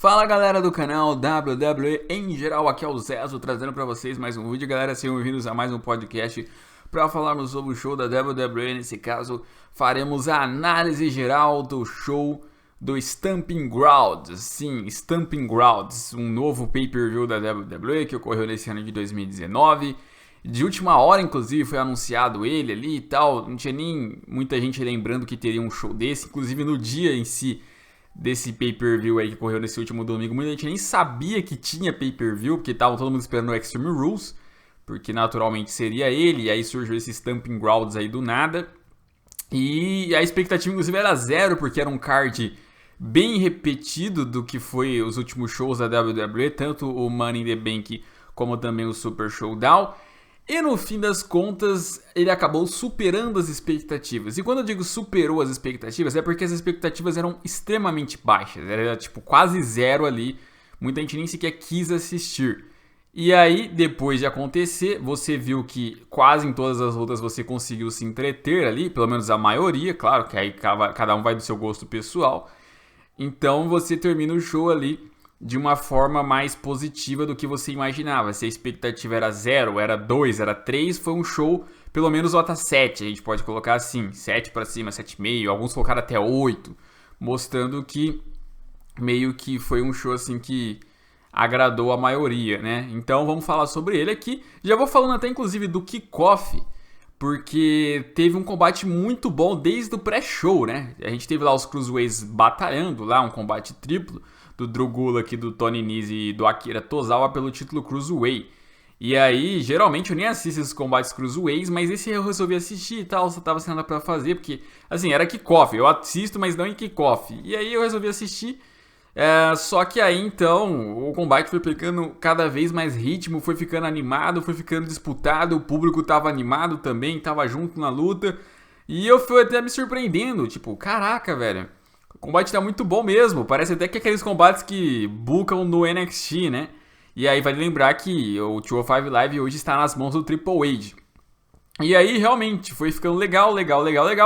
Fala galera do canal WWE em geral, aqui é o Zezo trazendo pra vocês mais um vídeo. Galera, sejam bem-vindos a mais um podcast para falarmos sobre o show da WWE. Nesse caso, faremos a análise geral do show do Stamping Grounds. Sim, Stamping Grounds, um novo pay-per-view da WWE que ocorreu nesse ano de 2019. De última hora, inclusive, foi anunciado ele ali e tal. Não tinha nem muita gente lembrando que teria um show desse. Inclusive, no dia em si desse pay-per-view aí que ocorreu nesse último domingo, muita gente nem sabia que tinha pay-per-view, porque tava todo mundo esperando o Extreme Rules, porque naturalmente seria ele, e aí surgiu esse Stamping Grounds aí do nada. E a expectativa, inclusive, era zero, porque era um card bem repetido do que foi os últimos shows da WWE, tanto o Money in the Bank como também o Super Showdown. E no fim das contas, ele acabou superando as expectativas. E quando eu digo superou as expectativas, é porque as expectativas eram extremamente baixas. Era tipo quase zero ali. Muita gente nem sequer quis assistir. E aí, depois de acontecer, você viu que quase em todas as lutas você conseguiu se entreter ali. Pelo menos a maioria, claro, que aí cada um vai do seu gosto pessoal. Então você termina o show ali de uma forma mais positiva do que você imaginava. Se a expectativa era 0, era 2, era 3, foi um show pelo menos nota 7, a gente pode colocar assim, 7 para cima, 7,5, alguns colocaram até 8, mostrando que meio que foi um show assim que agradou a maioria, né? Então vamos falar sobre ele aqui. Já vou falando até inclusive do kickoff, porque teve um combate muito bom desde o pré-show, né? A gente teve lá os Cruiserweights batalhando lá, um combate triplo do Drew Gulak, do Tony Nese e do Akira Tozawa pelo título Cruiserweight. E aí, geralmente eu nem assisto esses combates Cruiserweights, mas esse eu resolvi assistir e tal, só tava sem nada pra fazer, porque, assim, era kickoff, eu assisto, mas não em kickoff. E aí eu resolvi assistir, só que aí então o combate foi pegando cada vez mais ritmo, foi ficando animado, foi ficando disputado, o público tava animado também, tava junto na luta, e eu fui até me surpreendendo, tipo, caraca, velho. O combate tá muito bom mesmo, parece até que aqueles combates que bookam no NXT, né? E aí vale lembrar que o 205 Live hoje está nas mãos do Triple H. E aí realmente foi ficando legal,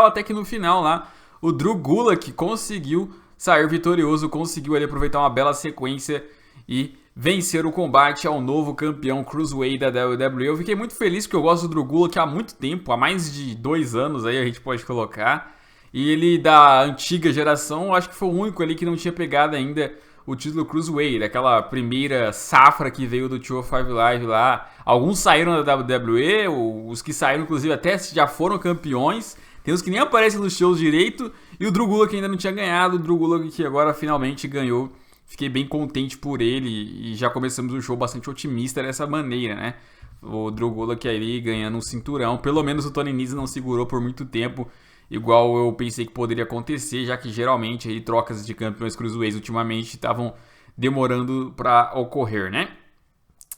até que no final lá o Drew Gulak conseguiu sair vitorioso, conseguiu ali aproveitar uma bela sequência e vencer o combate ao novo campeão Cruiserweight da WWE. Eu fiquei muito feliz porque eu gosto do Drew Gulak há muito tempo, há mais de 2 anos aí a gente pode colocar. E ele, da antiga geração, acho que foi o único ali que não tinha pegado ainda o título Cruiserweight, daquela primeira safra que veio do 205 Live lá. Alguns saíram da WWE, os que saíram, inclusive, até já foram campeões. Tem uns que nem aparecem nos shows direito. E o Drew Gulak ainda não tinha ganhado. O Drew Gulak que agora finalmente ganhou. Fiquei bem contente por ele. E já começamos um show bastante otimista dessa maneira, né? O Drew Gulak ali ganhando um cinturão. Pelo menos o Tony Nese não segurou por muito tempo, igual eu pensei que poderia acontecer, já que geralmente aí trocas de campeões cruiserweights ultimamente estavam demorando para ocorrer, né?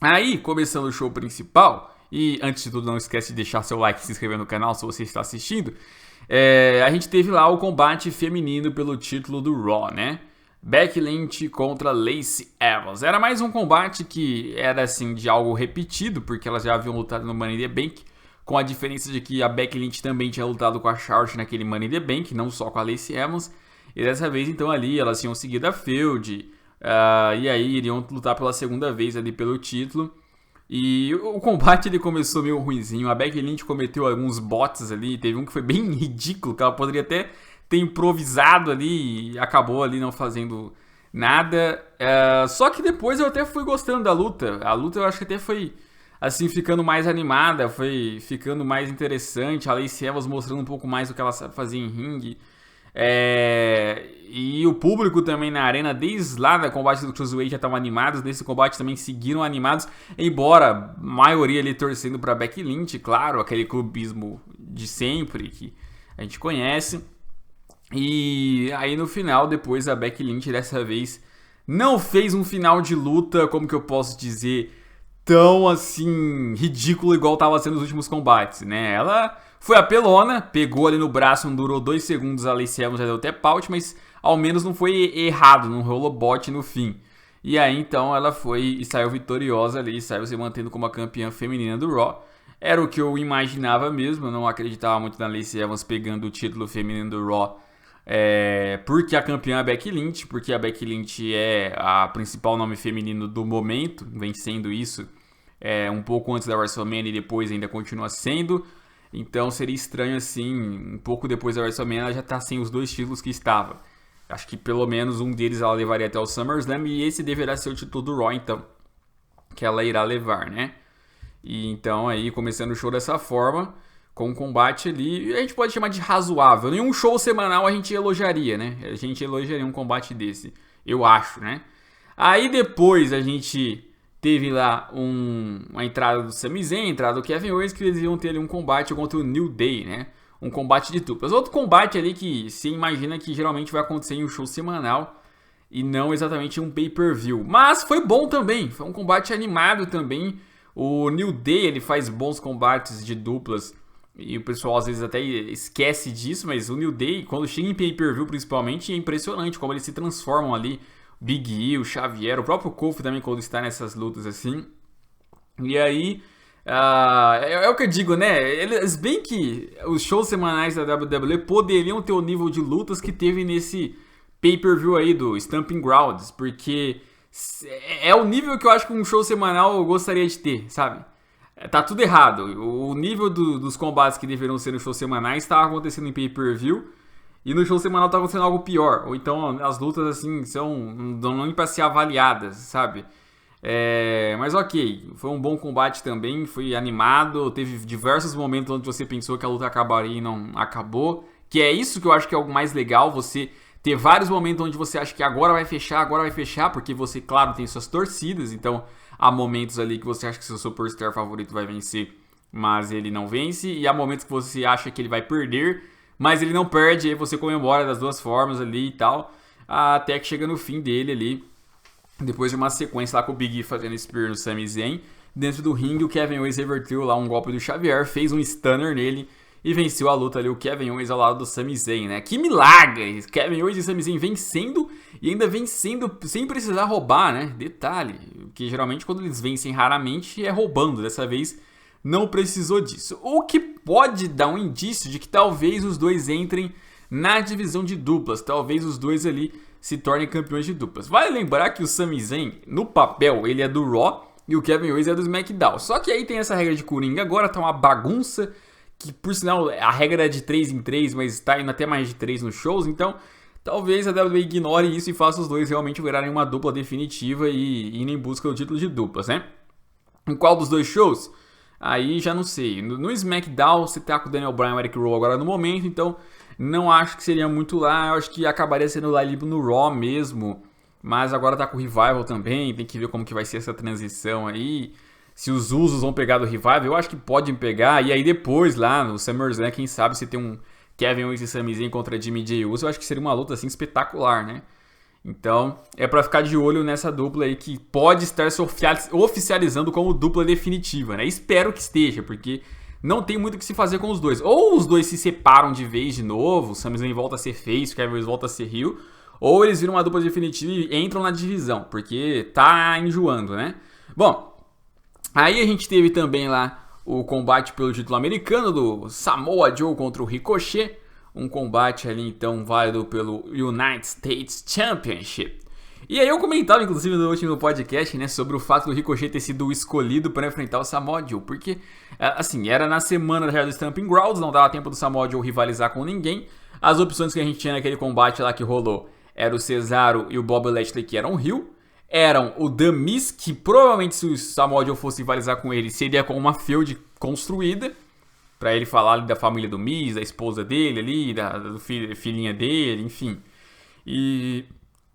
Aí, começando o show principal, e antes de tudo não esquece de deixar seu like e se inscrever no canal se você está assistindo, a gente teve lá o combate feminino pelo título do Raw, né? Becky Lynch contra Lacey Evans. Era mais um combate que era assim de algo repetido, porque elas já haviam lutado no Money in the Bank, com a diferença de que a Becky Lynch também tinha lutado com a Charlotte naquele Money in the Bank, não só com a Lacey Evans. E dessa vez, então, ali elas tinham seguido a feud, e aí iriam lutar pela segunda vez ali pelo título. E o combate ele começou meio ruinzinho, a Becky Lynch cometeu alguns bots ali, teve um que foi bem ridículo, que ela poderia até ter improvisado ali e acabou ali não fazendo nada. Só que depois eu até fui gostando da luta, a luta eu acho que até foi assim, ficando mais animada, foi ficando mais interessante. A Lacey Evans mostrando um pouco mais do que ela fazia em ringue. E o público também na arena, desde lá da combate do Cruiserweight já estavam animados. Nesse combate também seguiram animados, embora a maioria ali torcendo para Becky Lynch, claro, aquele clubismo de sempre que a gente conhece. E aí no final, depois a Becky Lynch dessa vez não fez um final de luta, como que eu posso dizer, tão assim ridículo igual estava sendo nos últimos combates, né? Ela foi apelona, pegou ali no braço, não durou 2 segundos, a Lacey Evans já deu até paute, mas ao menos não foi errado, não rolou bot no fim. E aí então ela foi e saiu vitoriosa ali, saiu se mantendo como a campeã feminina do Raw. Era o que eu imaginava mesmo, eu não acreditava muito na Lacey Evans pegando o título feminino do Raw Porque a campeã é a Becky Lynch, porque a Becky Lynch é a principal nome feminino do momento, vem sendo isso um pouco antes da WrestleMania e depois ainda continua sendo. Então seria estranho assim, um pouco depois da WrestleMania ela já tá sem os 2 títulos que estava. Acho que pelo menos um deles ela levaria até o SummerSlam e esse deverá ser o título do Raw, então, que ela irá levar, né? E então aí, começando o show dessa forma, com um combate ali, a gente pode chamar de razoável. Nenhum show semanal a gente elogiaria, né? A gente elogiaria um combate desse, eu acho, né? Aí depois a gente teve lá uma entrada do Sami Zayn, entrada do Kevin Owens, que eles iam ter ali um combate contra o New Day, né? Um combate de duplas. Outro combate ali que se imagina que geralmente vai acontecer em um show semanal e não exatamente em um pay-per-view. Mas foi bom também, foi um combate animado também. O New Day, ele faz bons combates de duplas e o pessoal às vezes até esquece disso, mas o New Day, quando chega em pay-per-view principalmente, é impressionante como eles se transformam ali. Big E, o Xavier, o próprio Kofi também quando está nessas lutas assim. E aí, é o que eu digo, né? Eles bem que os shows semanais da WWE poderiam ter o nível de lutas que teve nesse pay-per-view aí do Stamping Grounds, porque é o nível que eu acho que um show semanal eu gostaria de ter, sabe? Tá tudo errado. O nível dos combates que deveriam ser nos shows semanais estava acontecendo em pay-per-view. E no show semanal tá acontecendo algo pior. Ou então as lutas assim não nem pra ser avaliadas, sabe? Mas ok, foi um bom combate também, foi animado. Teve diversos momentos onde você pensou que a luta acabaria e não acabou. Que é isso que eu acho que é o mais legal, você ter vários momentos onde você acha que agora vai fechar, porque você, claro, tem suas torcidas. Então há momentos ali que você acha que seu superstar favorito vai vencer, mas ele não vence. E há momentos que você acha que ele vai perder, mas ele não perde, aí você comemora das duas formas ali e tal, até que chega no fim dele ali, depois de uma sequência lá com o Big E fazendo Spear no Sami Zayn. Dentro do ringue, o Kevin Owens reverteu lá um golpe do Xavier, fez um stunner nele e venceu a luta ali, o Kevin Owens ao lado do Sami Zayn, né? Que milagre! Kevin Owens e Sami Zayn vencendo e ainda vencendo sem precisar roubar, né? Detalhe, que geralmente quando eles vencem raramente é roubando, dessa vez não precisou disso. O que pode dar um indício de que talvez os dois entrem na divisão de duplas. Talvez os dois ali se tornem campeões de duplas. Vale lembrar que o Sami Zayn, no papel, ele é do Raw e o Kevin Owens é do SmackDown. Só que aí tem essa regra de Coringa. Agora tá uma bagunça, que por sinal a regra é de 3 em 3, mas tá indo até mais de 3 nos shows. Então talvez a WWE ignore isso e faça os dois realmente virarem uma dupla definitiva e ir em busca do título de duplas, né? Em qual dos dois shows? Aí já não sei. No SmackDown você tá com o Daniel Bryan e o Eric Rowan agora no momento, então não acho que seria muito lá. Eu acho que acabaria sendo lá no Raw mesmo. Mas agora tá com o Revival também, tem que ver como que vai ser essa transição aí. Se os Usos vão pegar do Revival, eu acho que podem pegar. E aí depois lá no SummerSlam, quem sabe se tem um Kevin Owens e Sami Zayn contra Jimmy J. Uso, eu acho que seria uma luta assim espetacular, né? Então, é pra ficar de olho nessa dupla aí que pode estar se oficializando como dupla definitiva, né? Espero que esteja, porque não tem muito o que se fazer com os dois. Ou os dois se separam de vez de novo, o Sami Zayn volta a ser face, o Kevin Owens volta a ser heel, ou eles viram uma dupla definitiva e entram na divisão, porque tá enjoando, né? Bom, aí a gente teve também lá o combate pelo título americano do Samoa Joe contra o Ricochet. Um combate ali, então, válido pelo United States Championship. E aí eu comentava, inclusive, no último podcast, né, sobre o fato do Ricochet ter sido escolhido para enfrentar o Samoa Joe. Porque, assim, era na semana já do Stamping Grounds, não dava tempo do Samoa Joe rivalizar com ninguém. As opções que a gente tinha naquele combate lá que rolou era o Cesaro e o Bobby Lashley, que eram heel. Eram o The Miz, que provavelmente se o Samoa Joe fosse rivalizar com ele, seria com uma feud construída. Pra ele falar ali da família do Miz, da esposa dele ali, da filhinha dele, enfim. E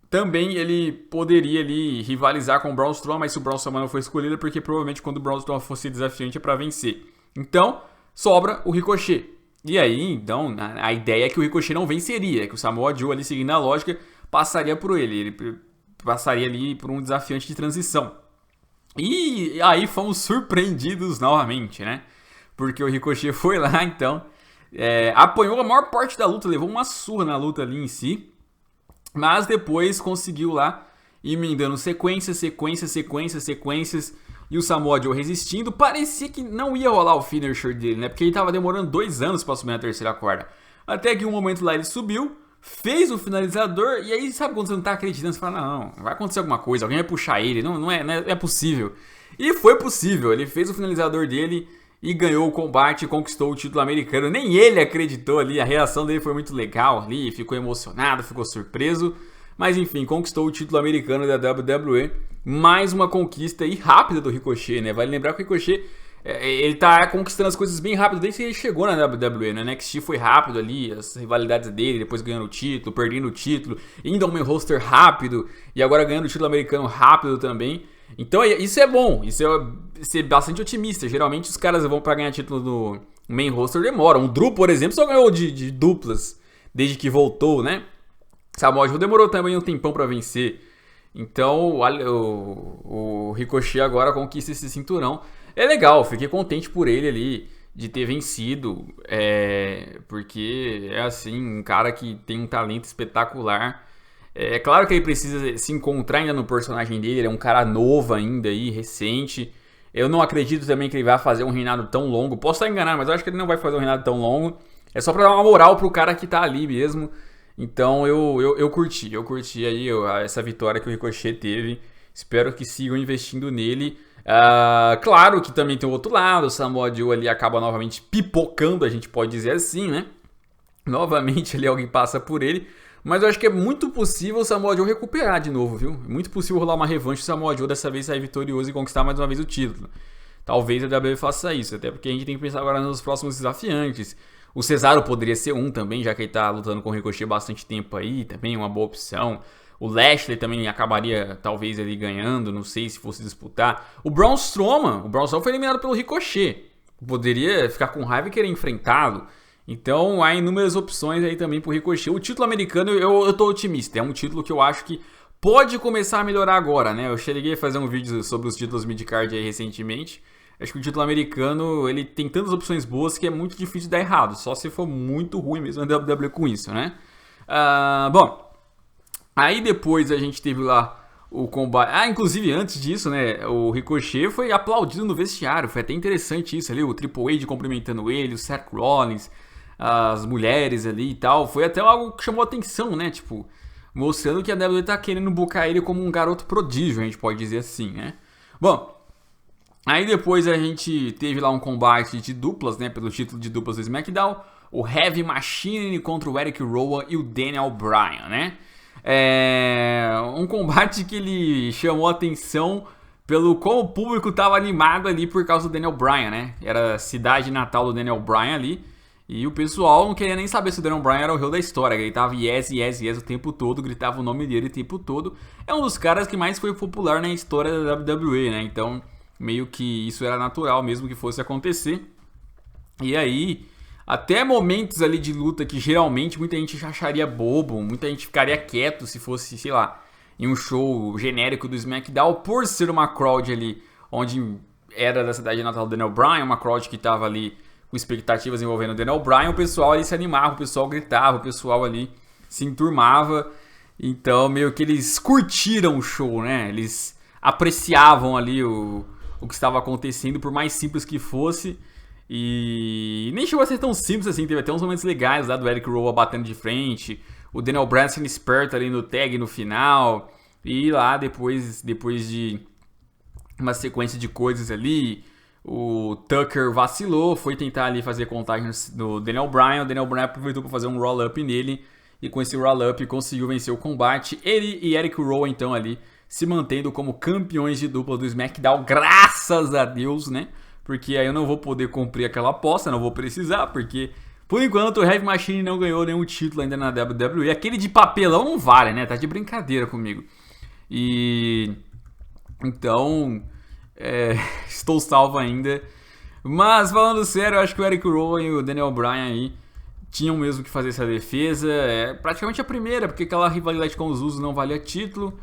também ele poderia ali rivalizar com o Braun Strowman, mas se o Braun Strowman não foi escolhido, porque provavelmente quando o Braun Strowman fosse desafiante é pra vencer. Então, sobra o Ricochet. E aí, então, a ideia é que o Ricochet não venceria, que o Samoa Joe ali, seguindo a lógica, passaria por ele. Ele passaria ali por um desafiante de transição. E aí fomos surpreendidos novamente, né? Porque o Ricochet foi lá, então, apanhou a maior parte da luta, levou uma surra na luta ali em si, mas depois conseguiu lá ir emendando sequências, e o Samoa Joe resistindo. Parecia que não ia rolar o finisher dele, né? Porque ele tava demorando 2 anos pra subir na terceira corda. Até que um momento lá ele subiu, fez o finalizador, e aí sabe quando você não tá acreditando, você fala, não, vai acontecer alguma coisa, alguém vai puxar ele, não é possível. E foi possível, ele fez o finalizador dele e ganhou o combate e conquistou o título americano. Nem ele acreditou ali, a reação dele foi muito legal ali, ficou emocionado, ficou surpreso. Mas enfim, conquistou o título americano da WWE. Mais uma conquista e rápida do Ricochet, né? Vale lembrar que o Ricochet, ele tá conquistando as coisas bem rápido desde que ele chegou na WWE, né? NXT foi rápido ali, as rivalidades dele, depois ganhando o título, perdendo o título, indo ao main roster rápido e agora ganhando o título americano rápido também. Então isso é bom, isso é ser bastante otimista. Geralmente os caras vão pra ganhar título no main roster, demoram. O Drew, por exemplo, só ganhou de duplas desde que voltou, né? Samoa Joe demorou também um tempão pra vencer. Então o Ricochet agora conquista esse cinturão. É legal, fiquei contente por ele ali de ter vencido. Porque é assim, um cara que tem um talento espetacular. É claro que ele precisa se encontrar ainda no personagem dele. Ele é um cara novo ainda aí, recente. Eu não acredito também que ele vai fazer um reinado tão longo. Posso estar enganado, mas eu acho que ele não vai fazer um reinado tão longo. É só pra dar uma moral pro cara que tá ali mesmo. Então eu curti aí essa vitória que o Ricochet teve. Espero que sigam investindo nele. Claro que também tem o outro lado. O Samoa Joe ali acaba novamente pipocando, a gente pode dizer assim, né? Novamente ali alguém passa por ele. Mas eu acho que é muito possível o Samoa Joe recuperar de novo, viu? É muito possível rolar uma revanche e o Samoa Joe dessa vez sair vitorioso e conquistar mais uma vez o título. Talvez a WWE faça isso, até porque a gente tem que pensar agora nos próximos desafiantes. O Cesaro poderia ser um também, já que ele tá lutando com o Ricochet há bastante tempo aí, também uma boa opção. O Lashley também acabaria, talvez, ali ganhando, não sei se fosse disputar. O Braun Strowman foi eliminado pelo Ricochet. Poderia ficar com raiva e querer enfrentá-lo. Então há inúmeras opções aí também pro Ricochet. O título americano eu tô otimista, é um título que eu acho que pode começar a melhorar agora, né? Eu cheguei a fazer um vídeo sobre os títulos midcard aí recentemente. Acho que o título americano, ele tem tantas opções boas que é muito difícil de dar errado, só se for muito ruim mesmo a WWE com isso, né? Bom, aí depois a gente teve lá o combate. Inclusive antes disso, né? O Ricochet foi aplaudido no vestiário, foi até interessante isso ali, o Triple H cumprimentando ele, o Seth Rollins, as mulheres ali e tal. Foi até algo que chamou atenção, né? Tipo, mostrando que a WWE tá querendo buscar ele como um garoto prodígio, a gente pode dizer assim, né? Bom, aí depois a gente teve lá um combate de duplas, né? Pelo título de duplas do SmackDown. O Heavy Machine contra o Eric Rowan e o Daniel Bryan, né? Um combate que ele chamou atenção pelo como o público tava animado ali por causa do Daniel Bryan, né? Era a cidade natal do Daniel Bryan ali. E o pessoal não queria nem saber se o Daniel Bryan era o rei da história. Ele tava yes, yes, yes o tempo todo, gritava o nome dele o tempo todo. É um dos caras que mais foi popular na história da WWE, né? Então, meio que isso era natural mesmo que fosse acontecer. E aí, até momentos ali de luta que geralmente muita gente acharia bobo, muita gente ficaria quieto se fosse, sei lá, em um show genérico do SmackDown, por ser uma crowd ali onde era da cidade natal do Daniel Bryan, uma crowd que tava ali com expectativas envolvendo o Daniel Bryan, o pessoal ali se animava, o pessoal gritava, o pessoal ali se enturmava. Então meio que eles curtiram o show, né? Eles apreciavam ali o que estava acontecendo, por mais simples que fosse. E nem chegou a ser tão simples assim, teve até uns momentos legais lá do Eric Rowan batendo de frente, o Daniel Bryan sendo esperto ali no tag no final, e lá depois de uma sequência de coisas ali, o Tucker vacilou, foi tentar ali fazer contagem no Daniel Bryan. O Daniel Bryan aproveitou para fazer um roll-up nele, e com esse roll-up conseguiu vencer o combate. Ele e Eric Rowan então ali se mantendo como campeões de dupla do SmackDown, graças a Deus, né? Porque aí eu não vou poder cumprir aquela aposta, não vou precisar, porque por enquanto o Heavy Machine não ganhou nenhum título ainda na WWE. Aquele de papelão não vale, né? Tá de brincadeira comigo. E então estou salvo ainda. Mas falando sério, eu acho que o Eric Rowan e o Daniel Bryan aí tinham mesmo que fazer essa defesa. É praticamente a primeira, porque aquela rivalidade com os Usos não valia título.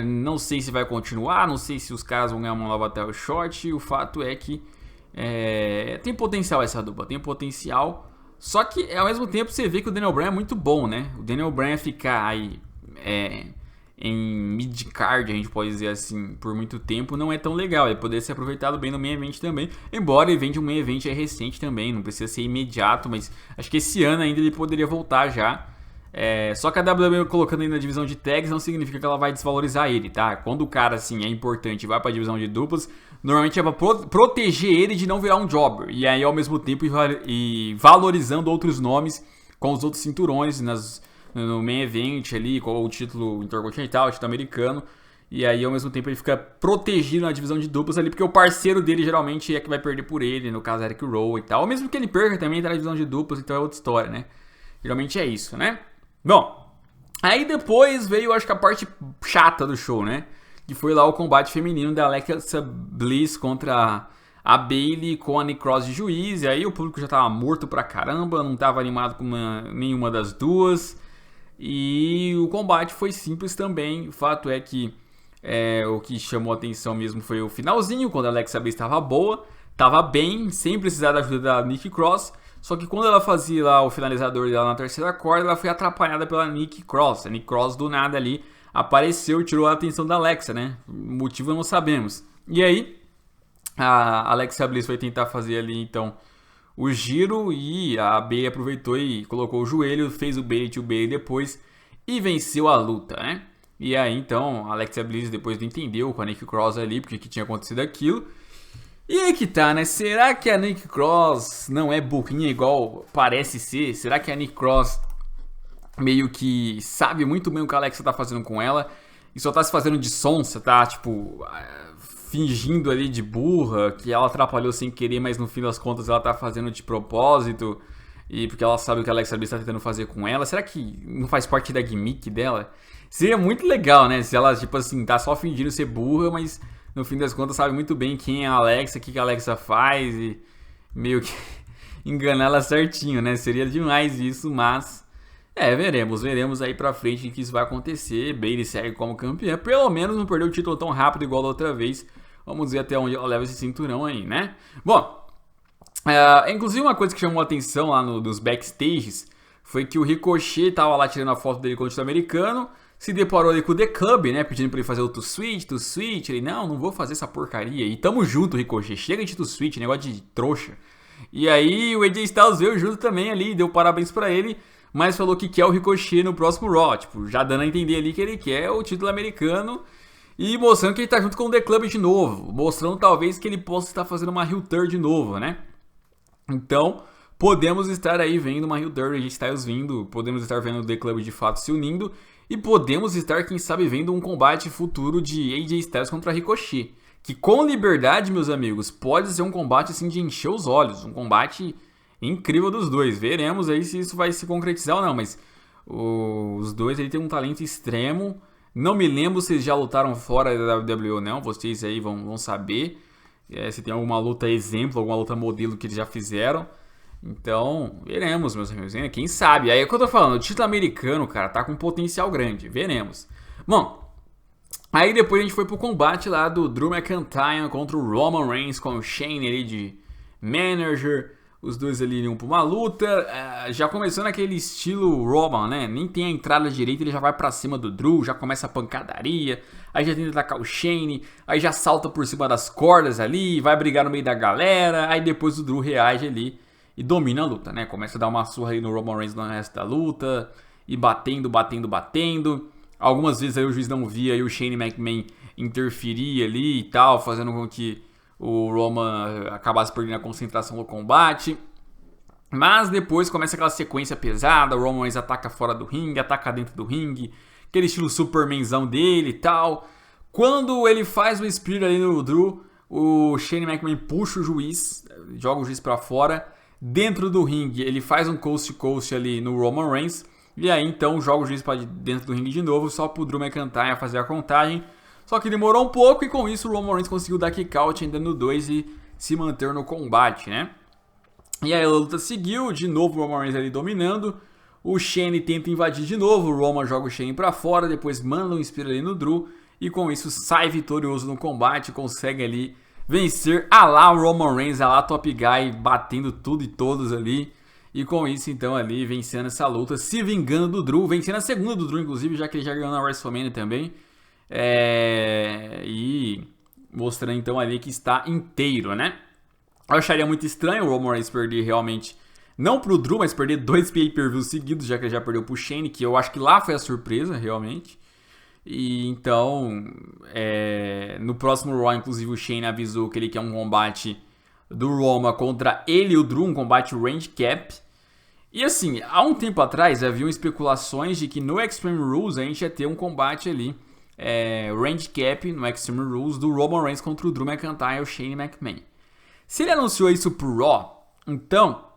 Não sei se vai continuar, não sei se os caras vão ganhar uma nova title shot. O fato é que tem potencial essa dupla, tem potencial. Só que ao mesmo tempo você vê que o Daniel Bryan é muito bom, né? O Daniel Bryan ficar aí em mid-card, a gente pode dizer assim, por muito tempo, não é tão legal. Ele poderia ser aproveitado bem no main event também, embora ele venha de um main event recente também, não precisa ser imediato, mas acho que esse ano ainda ele poderia voltar já Só que a WWE colocando ele na divisão de tags não significa que ela vai desvalorizar ele, tá? Quando o cara, assim, é importante e vai pra divisão de duplas, normalmente é pra proteger ele de não virar um jobber. E aí, ao mesmo tempo, e valorizando outros nomes com os outros cinturões no main event ali, com o título intercontinental, o título americano. E aí, ao mesmo tempo, ele fica protegido na divisão de duplas ali, porque o parceiro dele geralmente é que vai perder por ele, no caso Eric Rowe e tal. Ou mesmo que ele perca também, tá na divisão de duplas, então é outra história, né? Geralmente é isso, né? Bom, aí depois veio, acho que a parte chata do show, né? Que foi lá o combate feminino da Alexa Bliss contra a Bayley com a Nikki Cross de juiz. E aí o público já tava morto pra caramba, não tava animado com nenhuma das duas. E o combate foi simples também. O fato é que o que chamou a atenção mesmo foi o finalzinho, quando a Alexa Bliss estava boa, estava bem, sem precisar da ajuda da Nikki Cross. Só que quando ela fazia lá o finalizador dela na terceira corda, ela foi atrapalhada pela Nikki Cross. A Nikki Cross do nada ali apareceu e tirou a atenção da Alexa, né? O motivo não sabemos. E aí, a Alexa Bliss foi tentar fazer ali então o giro e a Bayley aproveitou e colocou o joelho, fez o Bayley to Bayley depois e venceu a luta, né? E aí então a Alexa Bliss depois não entendeu com a Nikki Cross ali porque que tinha acontecido aquilo. E aí que tá, né? Será que a Nikki Cross não é burrinha igual parece ser? Será que a Nikki Cross meio que sabe muito bem o que a Alexa tá fazendo com ela e só tá se fazendo de sonsa, tá? Tipo, fingindo ali de burra, que ela atrapalhou sem querer, mas no fim das contas ela tá fazendo de propósito e porque ela sabe o que a Alexa Bliss tá tentando fazer com ela. Será que não faz parte da gimmick dela? Seria muito legal, né? Se ela, tipo assim, tá só fingindo ser burra, mas no fim das contas sabe muito bem quem é a Alexa, o que a Alexa faz e meio que enganar ela certinho, né? Seria demais isso, mas veremos aí pra frente que isso vai acontecer. Bayley segue como campeã, pelo menos não perdeu o título tão rápido igual da outra vez. Vamos ver até onde ela leva esse cinturão aí, né? Bom, inclusive uma coisa que chamou a atenção lá nos backstages foi que o Ricochet tava lá tirando a foto dele com o título americano, se deparou ali com o The Club, né, pedindo pra ele fazer outro switch, ele, não vou fazer essa porcaria, e tamo junto, Ricochet, chega de switch, negócio de trouxa. E aí o AJ Styles veio junto também ali, deu parabéns pra ele, mas falou que quer o Ricochet no próximo Raw, tipo, já dando a entender ali que ele quer o título americano, e mostrando que ele tá junto com o The Club de novo, mostrando talvez que ele possa estar fazendo uma heel turn de novo, né. Então, podemos estar aí vendo uma heel turn, AJ Styles vindo, podemos estar vendo o The Club de fato se unindo, e podemos estar, quem sabe, vendo um combate futuro de AJ Styles contra Ricochet. Que com liberdade, meus amigos, pode ser um combate assim de encher os olhos. Um combate incrível dos dois. Veremos aí se isso vai se concretizar ou não. Mas os dois aí têm um talento extremo. Não me lembro se eles já lutaram fora da WWE ou não. Vocês aí vão saber. Se tem alguma luta exemplo, alguma luta modelo que eles já fizeram. Então, veremos, meus amigos. Quem sabe? Aí é o que eu tô falando. O título americano, cara, tá com um potencial grande. Veremos. Bom, aí depois a gente foi pro combate lá do Drew McIntyre contra o Roman Reigns com o Shane ali de manager. Os dois ali iam pra uma luta. Já começou naquele estilo Roman, né? Nem tem a entrada direita, ele já vai pra cima do Drew, já começa a pancadaria. Aí já tenta atacar o Shane. Aí já salta por cima das cordas ali, vai brigar no meio da galera. Aí depois o Drew reage ali e domina a luta, né? Começa a dar uma surra aí no Roman Reigns no resto da luta. E batendo. Algumas vezes aí o juiz não via e o Shane McMahon interferia ali e tal, fazendo com que o Roman acabasse perdendo a concentração no combate. Mas depois começa aquela sequência pesada, o Roman Reigns ataca fora do ringue, ataca dentro do ringue, aquele estilo Supermanzão dele e tal. Quando ele faz o Spear ali no Drew, o Shane McMahon puxa o juiz, joga o juiz pra fora. Dentro do ringue, ele faz um coast to coast ali no Roman Reigns. E aí, então, joga o juiz para dentro do ringue de novo, só pro Drew McIntyre fazer a contagem. Só que demorou um pouco e com isso o Roman Reigns conseguiu dar kick out ainda no 2 e se manter no combate, né? E aí a luta seguiu, de novo o Roman Reigns ali dominando. O Shane tenta invadir de novo, o Roman joga o Shane pra fora, depois manda um Spear ali no Drew. E com isso sai vitorioso no combate, consegue ali vencer a lá Roman Reigns, a lá Top Guy, batendo tudo e todos ali. E com isso, então, ali, vencendo essa luta, se vingando do Drew, vencendo a segunda do Drew, inclusive, já que ele já ganhou na WrestleMania também. E mostrando, então, ali que está inteiro, né? Eu acharia muito estranho o Roman Reigns perder realmente Não pro Drew, mas perder 2 pay-per-views seguidos, já que ele já perdeu pro Shane, que eu acho que lá foi a surpresa, realmente. E então, no próximo Raw, inclusive, o Shane avisou que ele quer um combate do Roma contra ele e o Drew, um combate range cap. E assim, há um tempo atrás haviam especulações de que no Extreme Rules a gente ia ter um combate ali, range cap no Extreme Rules, do Roman Reigns contra o Drew McIntyre e o Shane McMahon. Se ele anunciou isso pro Raw, então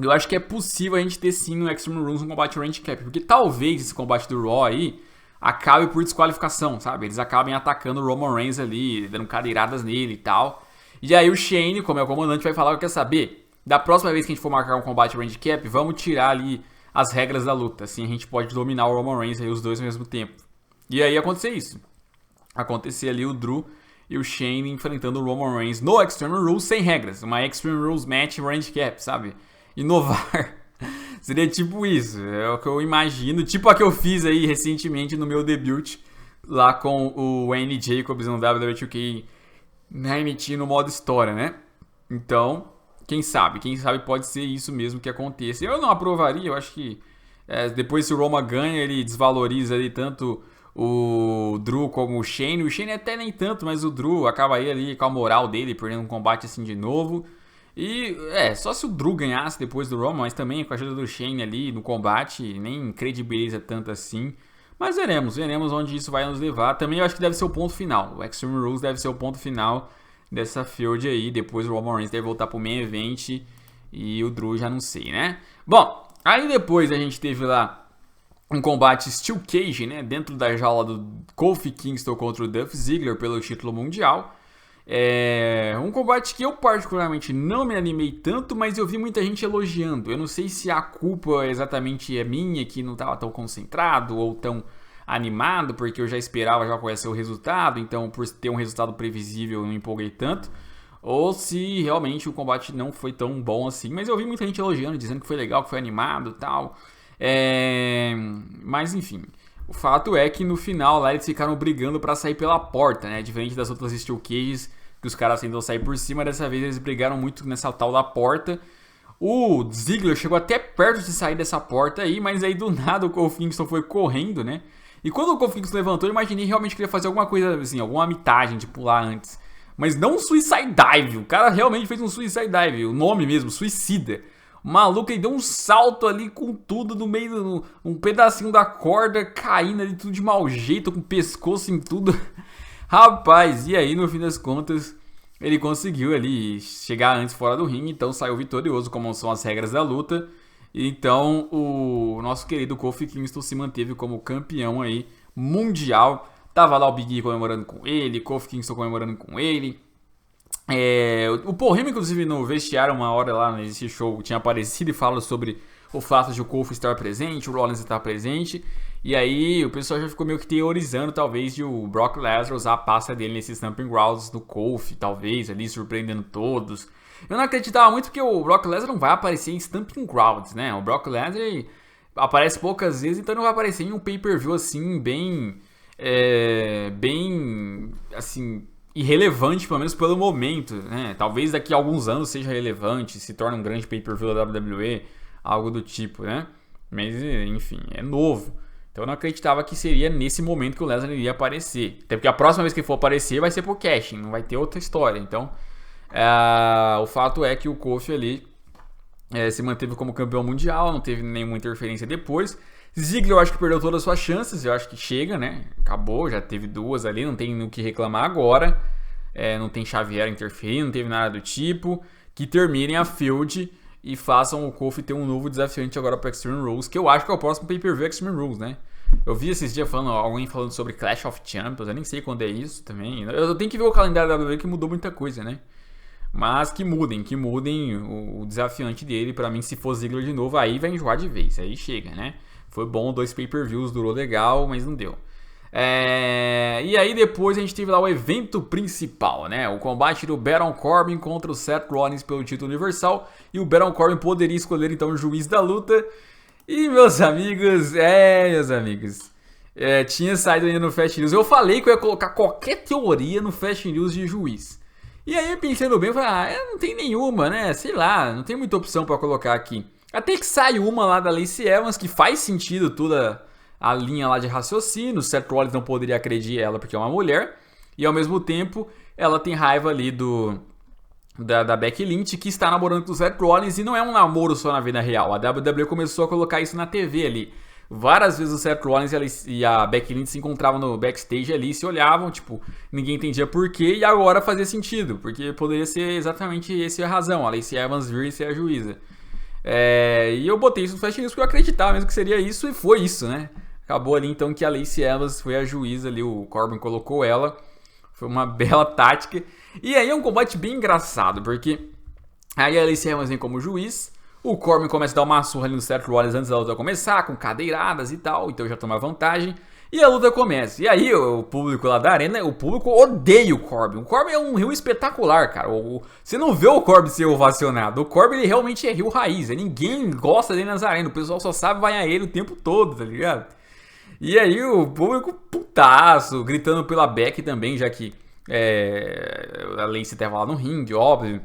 eu acho que é possível a gente ter sim no Extreme Rules um combate range cap, porque talvez esse combate do Raw aí acabe por desqualificação, sabe? Eles acabem atacando o Roman Reigns ali, dando cadeiradas nele e tal. E aí o Shane, como é o comandante, vai falar: quer saber? Da próxima vez que a gente for marcar um combate range cap, vamos tirar ali as regras da luta. Assim a gente pode dominar o Roman Reigns aí os dois ao mesmo tempo. E aí acontecer isso. Acontecer ali o Drew e o Shane enfrentando o Roman Reigns no Extreme Rules sem regras. Uma Extreme Rules match range cap, sabe? Inovar. Seria tipo isso. É o que eu imagino. Tipo a que eu fiz aí recentemente no meu debut lá com o Wayne Jacobs no WWE 2K19 no modo história, né? Então, quem sabe? Quem sabe pode ser isso mesmo que aconteça. Eu não aprovaria. Eu acho que depois se o Roma ganha, ele desvaloriza ali tanto o Drew como o Shane. O Shane até nem tanto, mas o Drew acaba aí ali com a moral dele, perdendo um combate assim de novo. E só se o Drew ganhasse depois do Roman, mas também com a ajuda do Shane ali no combate, nem credibiliza tanto assim. Mas veremos onde isso vai nos levar. Também eu acho que deve ser o ponto final. O Extreme Rules deve ser o ponto final dessa feud aí. Depois o Roman Reigns deve voltar pro main event e o Drew já não sei, né? Bom, aí depois a gente teve lá um combate Steel Cage, né? Dentro da jaula do Kofi Kingston contra o Dolph Ziggler pelo título mundial. Um combate que eu particularmente não me animei tanto, mas eu vi muita gente elogiando. Eu não sei se a culpa exatamente é minha, que não estava tão concentrado ou tão animado, porque eu já esperava já conhecer o resultado, então por ter um resultado previsível eu não me empolguei tanto, ou se realmente o combate não foi tão bom assim. Mas eu vi muita gente elogiando, dizendo que foi legal, que foi animado e tal. Mas enfim, o fato é que no final lá eles ficaram brigando para sair pela porta, né? Diferente das outras Steel Cages, que os caras tentam sair por cima, dessa vez eles brigaram muito nessa tal da porta. O Ziggler chegou até perto de sair dessa porta aí, mas aí do nada o Kofi Kingston foi correndo, né? E quando o Kofi Kingston levantou, eu imaginei realmente que ele ia fazer alguma coisa assim, alguma mitagem de pular antes. Mas não um Suicide Dive, o cara realmente fez um Suicide Dive, o nome mesmo, Suicida. O maluco, ele deu um salto ali com tudo no meio, um pedacinho da corda, caindo ali tudo de mau jeito, com o pescoço em tudo. Rapaz, e aí no fim das contas, ele conseguiu ali chegar antes fora do ringue, então saiu vitorioso, como são as regras da luta. Então o nosso querido Kofi Kingston se manteve como campeão aí mundial. Tava lá o Big E comemorando com ele, Kofi Kingston comemorando com ele. O Paul Heyman, inclusive, no vestiário, uma hora lá nesse show, tinha aparecido e fala sobre o fato de o Kofi estar presente, o Rollins estar presente. E aí o pessoal já ficou meio que teorizando, talvez, de o Brock Lesnar usar a pasta dele nesses Stamping Grounds do Kofi, talvez, ali, surpreendendo todos. Eu não acreditava muito porque o Brock Lesnar não vai aparecer em Stamping Grounds, né? O Brock Lesnar aparece poucas vezes, então não vai aparecer em um pay-per-view assim, bem, assim, irrelevante, pelo menos pelo momento, né? Talvez daqui a alguns anos seja relevante, se torne um grande pay-per-view da WWE, algo do tipo, né? Mas, enfim, é novo. Então eu não acreditava que seria nesse momento que o Lesnar iria aparecer. Até porque a próxima vez que ele for aparecer vai ser por casting, não vai ter outra história. Então, o fato é que o Kofi ali se manteve como campeão mundial, não teve nenhuma interferência depois. Ziggler eu acho que perdeu todas as suas chances, eu acho que chega, né? Acabou, já teve duas ali, não tem o que reclamar agora. Não tem Xavier interferindo, não teve nada do tipo. Que terminem a feud e façam o Kofi ter um novo desafiante agora para Extreme Rules, que eu acho que é o próximo pay-per-view Extreme Rules, né? Eu vi esses dias alguém falando sobre Clash of Champions, eu nem sei quando é isso também. Eu tenho que ver o calendário da WWE, que mudou muita coisa, né? Mas que mudem o desafiante dele. Pra mim, se for Ziggler de novo, aí vai enjoar de vez, aí chega, né? Foi bom, 2 pay-per-views, durou legal, mas não deu. E aí depois a gente teve lá o evento principal, né? O combate do Baron Corbin contra o Seth Rollins pelo título universal. E o Baron Corbin poderia escolher então o juiz da luta. E meus amigos, tinha saído ainda no Fast News. Eu falei que eu ia colocar qualquer teoria no Fast News de juiz. E aí, pensando bem, eu falei, não tem nenhuma, né? Sei lá, não tem muita opção pra colocar aqui. Até que sai uma lá da Lacey Evans, que faz sentido toda a linha lá de raciocínio. O Seth Rollins não poderia agredir ela porque é uma mulher. E ao mesmo tempo, ela tem raiva ali da Becky Lynch, que está namorando com o Seth Rollins. E não é um namoro só na vida real. A WWE começou a colocar isso na TV ali. Várias vezes o Seth Rollins e a Becky Lynch se encontravam no backstage ali, se olhavam, tipo, ninguém entendia porquê, e agora fazia sentido, porque poderia ser exatamente essa a razão, a Lacey Evans vir e ser a juíza. E eu botei isso no Fast News porque eu acreditava mesmo que seria isso, e foi isso, né? Acabou ali então que a Lacey Evans foi a juíza ali, o Corbin colocou ela, foi uma bela tática. E aí é um combate bem engraçado, porque aí a Lacey Evans vem como juiz, o Corbin começa a dar uma surra ali no Seth Rollins antes da luta começar, com cadeiradas e tal, então já toma vantagem. E a luta começa. E aí o público lá da arena, o público odeia o Corbin. O Corbin é um heel espetacular, cara. Você não vê o Corbin ser ovacionado. O Corbin ele realmente é heel raiz. Ninguém gosta dele nas arenas. O pessoal só sabe vai a ele o tempo todo, tá ligado? E aí o público putaço, gritando pela Becky também, já que a Lacey tava lá no ringue, óbvio.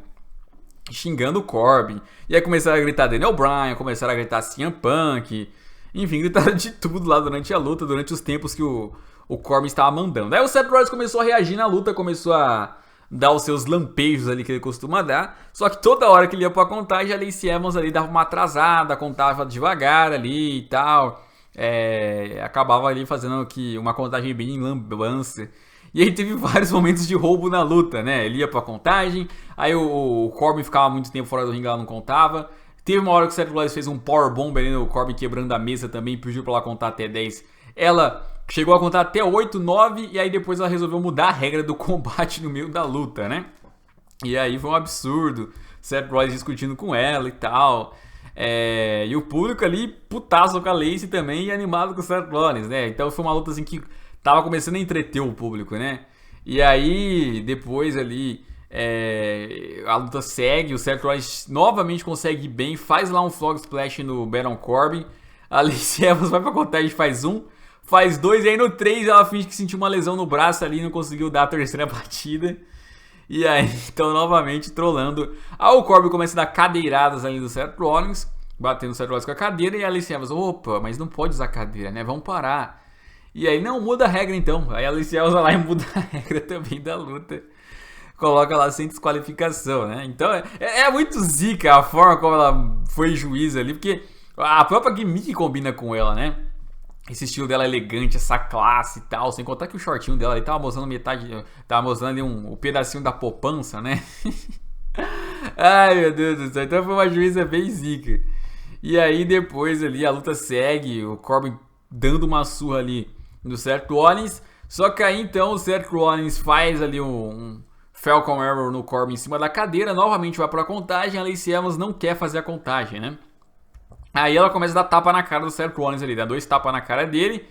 Xingando o Corbin. E aí começaram a gritar Daniel Bryan, começaram a gritar CM Punk. Enfim, gritaram de tudo lá durante a luta, durante os tempos que o Corbin estava mandando. Aí o Seth Rollins começou a reagir na luta, começou a dar os seus lampejos ali que ele costuma dar. Só que toda hora que ele ia pra contagem, a Lacey Evans ali dava uma atrasada, contava devagar ali e tal. Acabava ali fazendo uma contagem bem em lambança. E aí teve vários momentos de roubo na luta, né? Ele ia pra contagem, aí o Corbin ficava muito tempo fora do ringue, ela não contava. Teve uma hora que o Seth Rollins fez um powerbomb ali, o Corbin quebrando a mesa também, pediu pra ela contar até 10. Ela chegou a contar até 8, 9, e aí depois ela resolveu mudar a regra do combate no meio da luta, né? E aí foi um absurdo, Seth Rollins discutindo com ela e tal. E o público ali putaço com a Lacey também e animado com o Seth Rollins, né? Então foi uma luta assim que tava começando a entreter o público, né? E aí, depois ali, a luta segue, o Seth Rollins novamente consegue ir bem, faz lá um Frog Splash no Baron Corbin, a Lacey Evans vai pra contagem, faz 1, faz 2, e aí no 3 ela finge que sentiu uma lesão no braço ali e não conseguiu dar a terceira batida. E aí, então, novamente, trolando. Aí o Corbin começa a dar cadeiradas ali do Seth Rollins, batendo o Seth Rollins com a cadeira, e a Lacey Evans, opa, mas não pode usar cadeira, né? Vamos parar. E aí, não, muda a regra então. Aí a Lacey Evans vai lá e muda a regra também da luta. Coloca lá sem desqualificação, né? Então é muito zica a forma como ela foi juíza ali, porque a própria gimmick combina com ela, né? Esse estilo dela elegante, essa classe e tal. Sem contar que o shortinho dela ali tava mostrando metade. Tava mostrando ali um pedacinho da poupança, né? Ai, meu Deus do céu. Então foi uma juíza bem zica. E aí depois ali a luta segue. O Corbin dando uma surra ali no Seth Rollins. Só que aí então o Seth Rollins faz ali um Falcon Arrow no Corbin em cima da cadeira. Novamente vai pra contagem. A Lacey Evans não quer fazer a contagem, né? Aí ela começa a dar tapa na cara do Seth Rollins ali. Dá 2 tapas na cara dele.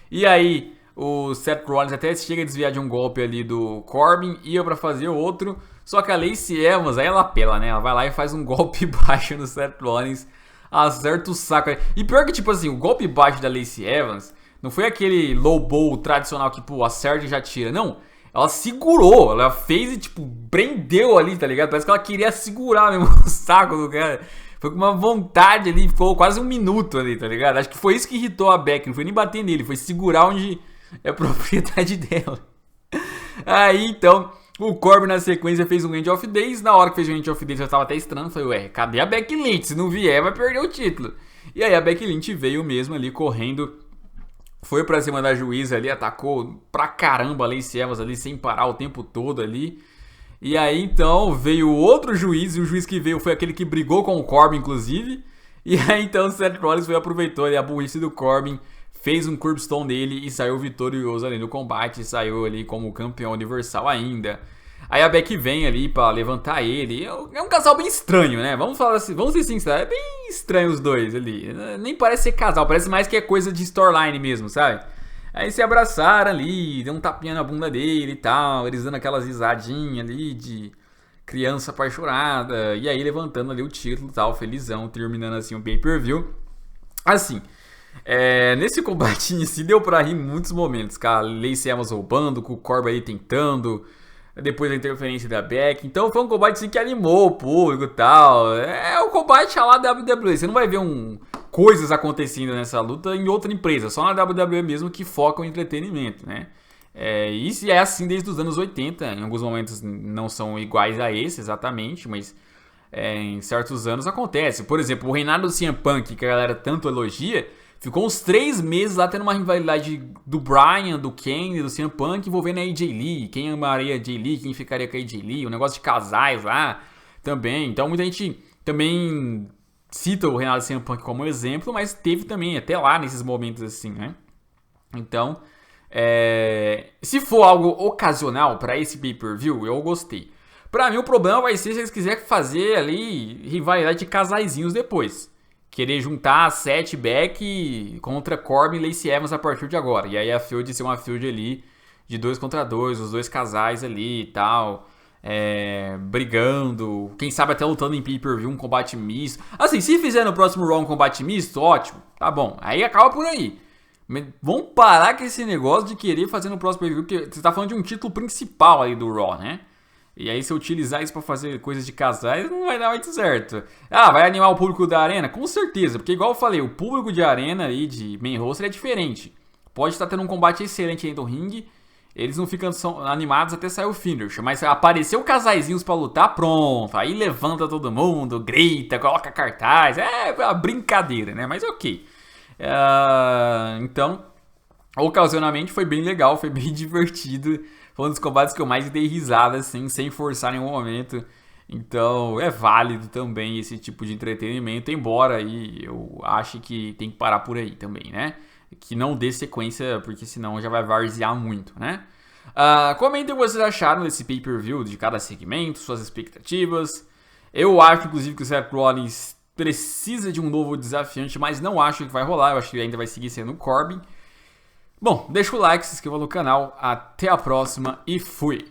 E aí o Seth Rollins até chega a desviar de um golpe ali do Corbin. Ia pra fazer outro. Só que a Lacey Evans, aí ela apela, né? Ela vai lá e faz um golpe baixo no Seth Rollins. Acerta o saco. E pior que tipo assim, o golpe baixo da Lacey Evans não foi aquele low blow tradicional que, pô, acerta e já tira. Não. Ela segurou. Ela fez e, tipo, prendeu ali, tá ligado? Parece que ela queria segurar mesmo o saco do cara. Foi com uma vontade ali. Ficou quase 1 minuto ali, tá ligado? Acho que foi isso que irritou a Becky. Não foi nem bater nele. Foi segurar onde é propriedade dela. Aí, então, o Corbin na sequência fez um End of Days. Na hora que fez o End of Days, eu tava até estranho. Falei, ué, cadê a Becky Lynch? Se não vier, vai perder o título. E aí a Becky Lynch veio mesmo ali, correndo. Foi pra cima da juíza ali, atacou pra caramba a Lacey Evans ali, sem parar o tempo todo ali. E aí então veio outro juiz, e o juiz que veio foi aquele que brigou com o Corbin, inclusive. E aí então o Seth Rollins aproveitou ali a burrice do Corbin, fez um curbstone dele e saiu vitorioso ali no combate, saiu ali como campeão universal ainda. Aí a Becky vem ali pra levantar ele. É um casal bem estranho, né? Vamos falar assim, vamos ser sinceros, é bem estranho os dois ali. Nem parece ser casal, parece mais que é coisa de storyline mesmo, sabe? Aí se abraçaram ali, deu um tapinha na bunda dele e tal, eles dando aquelas risadinhas ali de criança apaixonada. E aí levantando ali o título e tal, felizão, terminando assim o pay-per-view. Assim, nesse combate em si deu pra rir em muitos momentos, cara. Lacey Evans roubando, com o Corbin aí tentando. depois da interferência da Becky. Então foi um combate assim, que animou o público e tal. É o combate lá da WWE. Você não vai ver coisas acontecendo nessa luta em outra empresa, só na WWE mesmo que foca o entretenimento, né? Isso é assim desde os anos 80. Em alguns momentos não são iguais a esse exatamente, mas em certos anos acontece. Por exemplo, o reinado do CM Punk, que a galera tanto elogia, ficou uns 3 meses lá tendo uma rivalidade do Bryan, do Kane, do CM Punk envolvendo a AJ Lee. Quem amaria a AJ Lee, quem ficaria com a AJ Lee, um negócio de casais lá também. Então muita gente também cita o reinado do CM Punk como exemplo, mas teve também até lá nesses momentos assim, né? Então, se for algo ocasional para esse pay-per-view, eu gostei. Pra mim o problema vai ser se eles quiserem fazer ali rivalidade de casaizinhos depois. Querer juntar Seth Beck contra Corbin e Lacey Evans a partir de agora. E aí a feud ser uma feud ali de 2 contra 2, os dois casais ali e tal. Brigando, quem sabe até lutando em pay-per-view, um combate misto. Assim, se fizer no próximo Raw um combate misto, ótimo, tá bom. Aí acaba por aí. Mas vamos parar com esse negócio de querer fazer no próximo pay-per-view, porque você tá falando de um título principal aí do Raw, né? E aí, se eu utilizar isso pra fazer coisas de casais, não vai dar muito certo. Vai animar o público da arena? Com certeza, porque igual eu falei, o público de arena e de main roster é diferente. Pode estar tendo um combate excelente aí do ringue, eles não ficam animados até sair o finish. Mas se apareceu casaizinhos pra lutar, pronto. Aí levanta todo mundo, grita, coloca cartaz. É uma brincadeira, né? Mas ok. Então, ocasionalmente foi bem legal, foi bem divertido. Foi um dos combates que eu mais dei risada, assim, sem forçar nenhum momento. Então, é válido também esse tipo de entretenimento, embora aí eu ache que tem que parar por aí também, né? Que não dê sequência, porque senão já vai varzear muito, né? Comentem o que vocês acharam desse pay-per-view de cada segmento, suas expectativas. Eu acho, inclusive, que o Seth Rollins precisa de um novo desafiante, mas não acho que vai rolar. Eu acho que ainda vai seguir sendo o Corbin. Bom, deixa o like, se inscreva no canal. Até a próxima e fui!